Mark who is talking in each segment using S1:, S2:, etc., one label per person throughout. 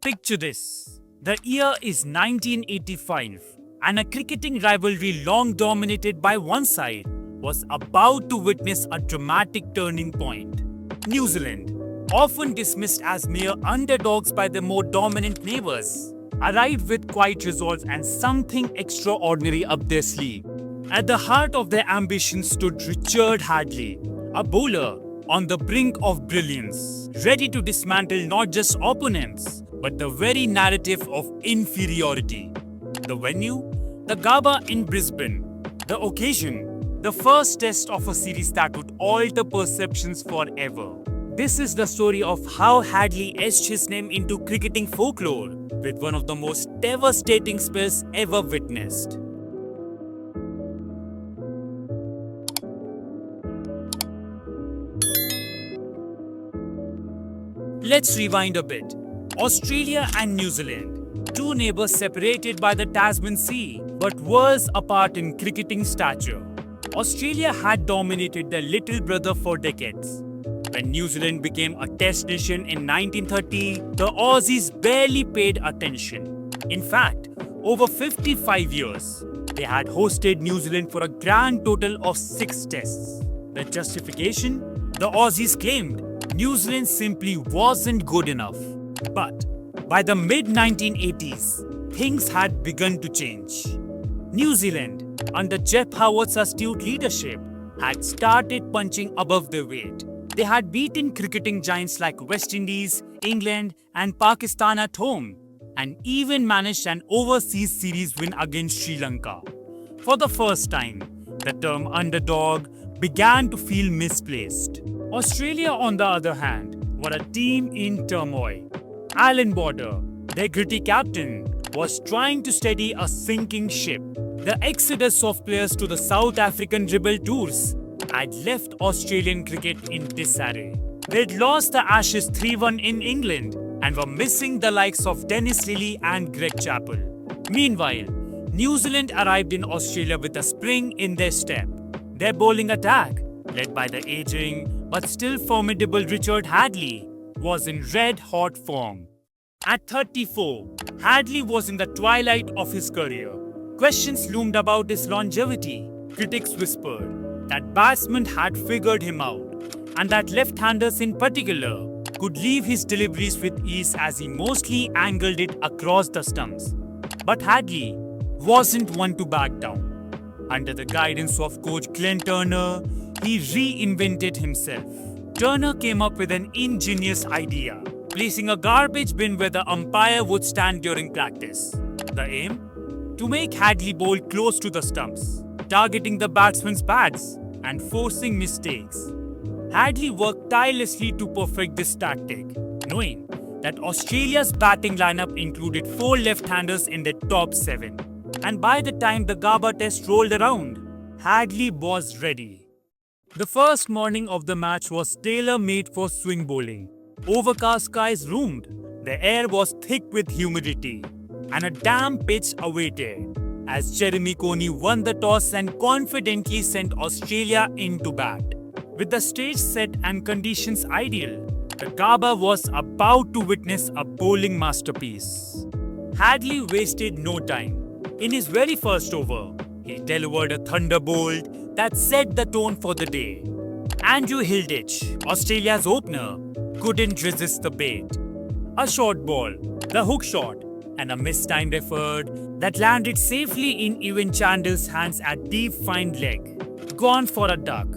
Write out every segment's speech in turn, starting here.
S1: Picture this. The year is 1985 and a cricketing rivalry long dominated by one side was about to witness a dramatic turning point. New Zealand, often dismissed as mere underdogs by their more dominant neighbours, arrived with quiet resolve and something extraordinary up their sleeve. At the heart of their ambition stood Richard Hadlee, a bowler on the brink of brilliance, ready to dismantle not just opponents, but the very narrative of inferiority. The venue? The Gabba in Brisbane. The occasion? The first test of a series that would alter perceptions forever. This is the story of how Hadlee etched his name into cricketing folklore with one of the most devastating spells ever witnessed. Let's rewind a bit. Australia and New Zealand, two neighbours separated by the Tasman Sea, but worlds apart in cricketing stature. Australia had dominated their little brother for decades. When New Zealand became a test nation in 1930, the Aussies barely paid attention. In fact, over 55 years, they had hosted New Zealand for a grand total of 6 tests. The justification? The Aussies claimed New Zealand simply wasn't good enough. But by the mid-1980s, things had begun to change. New Zealand, under Jeff Howard's astute leadership, had started punching above their weight. They had beaten cricketing giants like West Indies, England and Pakistan at home, and even managed an overseas series win against Sri Lanka. For the first time, the term underdog began to feel misplaced. Australia, on the other hand, were a team in turmoil. Alan Border, their gritty captain, was trying to steady a sinking ship. The exodus of players to the South African rebel tours had left Australian cricket in disarray. They'd lost the Ashes 3-1 in England and were missing the likes of Dennis Lillee and Greg Chappell. Meanwhile, New Zealand arrived in Australia with a spring in their step. Their bowling attack, led by the aging but still formidable Richard Hadlee, was in red-hot form. At 34, Hadlee was in the twilight of his career. Questions loomed about his longevity. Critics whispered that batsmen had figured him out, and that left-handers in particular could leave his deliveries with ease as he mostly angled it across the stumps. But Hadlee wasn't one to back down. Under the guidance of coach Glenn Turner, he reinvented himself. Turner came up with an ingenious idea, placing a garbage bin where the umpire would stand during practice. The aim? To make Hadlee bowl close to the stumps, targeting the batsman's pads and forcing mistakes. Hadlee worked tirelessly to perfect this tactic, knowing that Australia's batting lineup included 4 left-handers in their top 7. And by the time the Gabba test rolled around, Hadlee was ready. The first morning of the match was tailor-made for swing bowling. Overcast skies loomed, the air was thick with humidity, and a damp pitch awaited as Jeremy Coney won the toss and confidently sent Australia into bat. With the stage set and conditions ideal, the Gabba was about to witness a bowling masterpiece. Hadlee wasted no time. In his very first over, he delivered a thunderbolt that set the tone for the day. Andrew Hilditch, Australia's opener, couldn't resist the bait. A short ball, the hook shot, and a mistimed effort that landed safely in Ewan Chandler's hands at deep fine leg. Gone for a duck.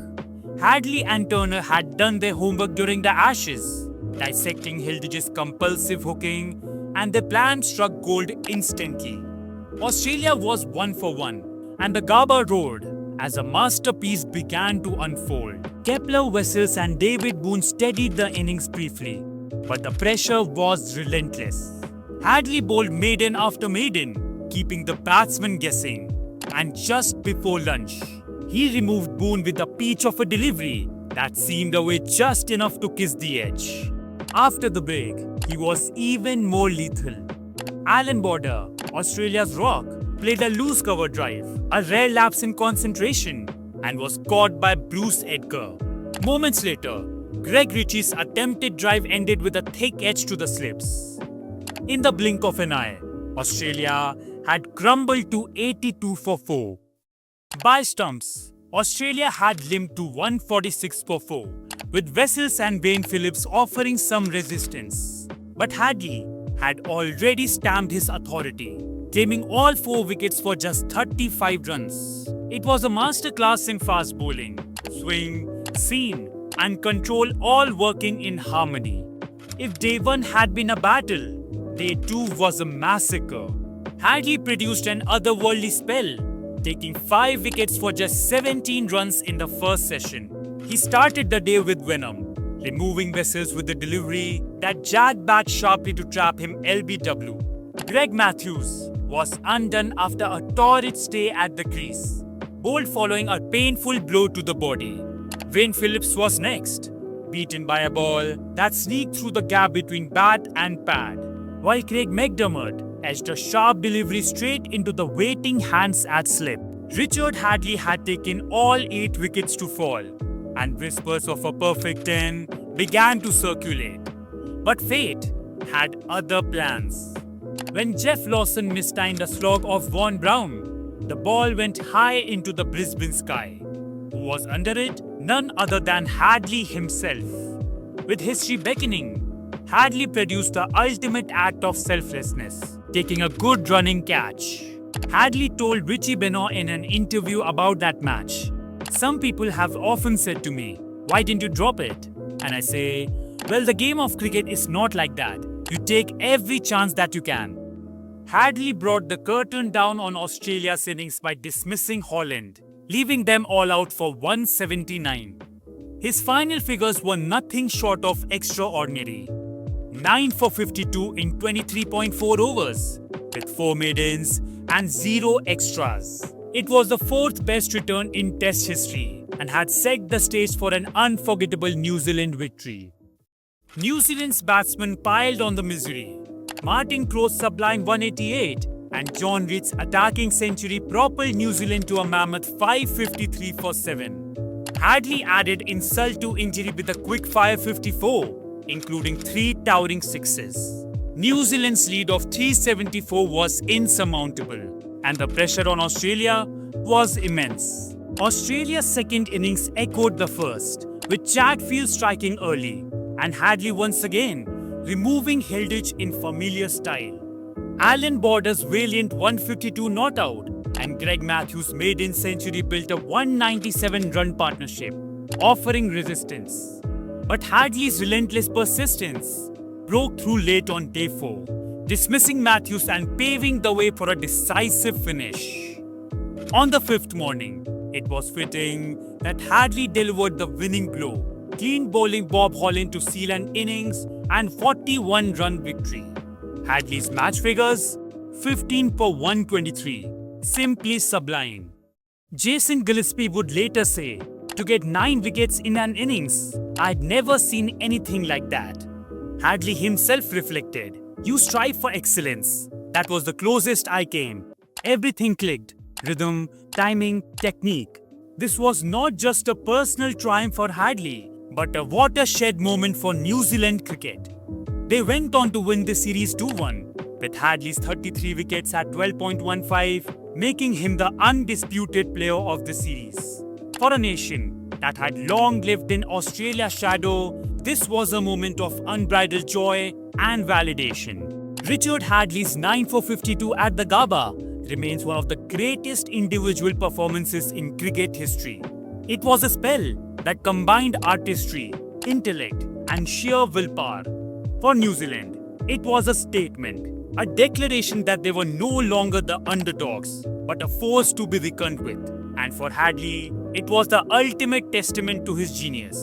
S1: Hadlee and Turner had done their homework during the Ashes, dissecting Hilditch's compulsive hooking, and their plan struck gold instantly. Australia was 1 for 1, and the Gabba roared as a masterpiece began to unfold. Kepler Wessels and David Boone steadied the innings briefly, but the pressure was relentless. Hadlee bowled maiden after maiden, keeping the batsmen guessing. And just before lunch, he removed Boone with a peach of a delivery that seemed away just enough to kiss the edge. After the break, he was even more lethal. Alan Border, Australia's rock, played a loose cover drive, a rare lapse in concentration, and was caught by Bruce Edgar. Moments later, Greg Ritchie's attempted drive ended with a thick edge to the slips. In the blink of an eye, Australia had crumbled to 82 for 4. By stumps, Australia had limped to 146 for 4, with Wessels and Wayne Phillips offering some resistance. But Hadlee had already stamped his authority, claiming all 4 wickets for just 35 runs. It was a masterclass in fast bowling, swing, seam, and control all working in harmony. If day 1 had been a battle, day 2 was a massacre. Hadlee produced an otherworldly spell, taking 5 wickets for just 17 runs in the first session. He started the day with venom, removing Wessels with a delivery that jagged back sharply to trap him LBW. Greg Matthews was undone after a torrid stay at the crease, bowled following a painful blow to the body. Wayne Phillips was next, beaten by a ball that sneaked through the gap between bat and pad, while Craig McDermott edged a sharp delivery straight into the waiting hands at slip. Richard Hadlee had taken all 8 wickets to fall, and whispers of a perfect 10 began to circulate. But fate had other plans. When Jeff Lawson mistimed a slog of Vaughan Brown, the ball went high into the Brisbane sky. Who was under it? None other than Hadlee himself. With history beckoning, Hadlee produced the ultimate act of selflessness, taking a good running catch. Hadlee told Richie Benaud in an interview about that match, "Some people have often said to me, 'Why didn't you drop it?' And I say, well, the game of cricket is not like that. You take every chance that you can." Hadlee brought the curtain down on Australia's innings by dismissing Holland, leaving them all out for 179. His final figures were nothing short of extraordinary. 9 for 52 in 23.4 overs, with 4 maidens and 0 extras. It was the 4th best return in Test history and had set the stage for an unforgettable New Zealand victory. New Zealand's batsmen piled on the misery. Martin Crowe's sublime 188 and John Reid's attacking century propelled New Zealand to a mammoth 553 for 7. Hadlee added insult to injury with a quick-fire 54, including 3 towering sixes. New Zealand's lead of 374 was insurmountable, and the pressure on Australia was immense. Australia's second innings echoed the first, with Chatfield striking early, and Hadlee once again removing Hilditch in familiar style. Alan Border's valiant 152 not out, and Greg Matthews' maiden century built a 197-run partnership, offering resistance. But Hadlee's relentless persistence broke through late on day 4, dismissing Matthews and paving the way for a decisive finish. On the 5th morning, it was fitting that Hadlee delivered the winning blow, clean bowling Bob Holland to seal an innings and 41-run victory. Hadlee's match figures? 15 for 123, simply sublime. Jason Gillespie would later say, "To get 9 wickets in an innings, I'd never seen anything like that." Hadlee himself reflected, "You strive for excellence. That was the closest I came. Everything clicked. Rhythm, timing, technique." This was not just a personal triumph for Hadlee, but a watershed moment for New Zealand cricket. They went on to win the series 2-1, with Hadlee's 33 wickets at 12.15, making him the undisputed player of the series. For a nation that had long lived in Australia's shadow, this was a moment of unbridled joy and validation. Richard Hadlee's 9 for 52 at the Gabba remains one of the greatest individual performances in cricket history. It was a spell that combined artistry, intellect, and sheer willpower. For New Zealand, it was a statement, a declaration that they were no longer the underdogs, but a force to be reckoned with. And for Hadlee, it was the ultimate testament to his genius.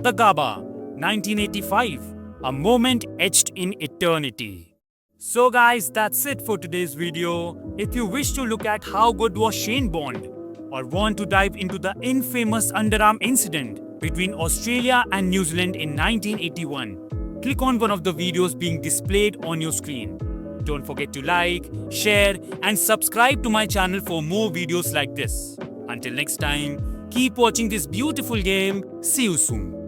S1: The Gabba, 1985, a moment etched in eternity. So guys, that's it for today's video. If you wish to look at how good was Shane Bond, or want to dive into the infamous underarm incident between Australia and New Zealand in 1981, click on one of the videos being displayed on your screen. Don't forget to like, share, and subscribe to my channel for more videos like this. Until next time, keep watching this beautiful game. See you soon.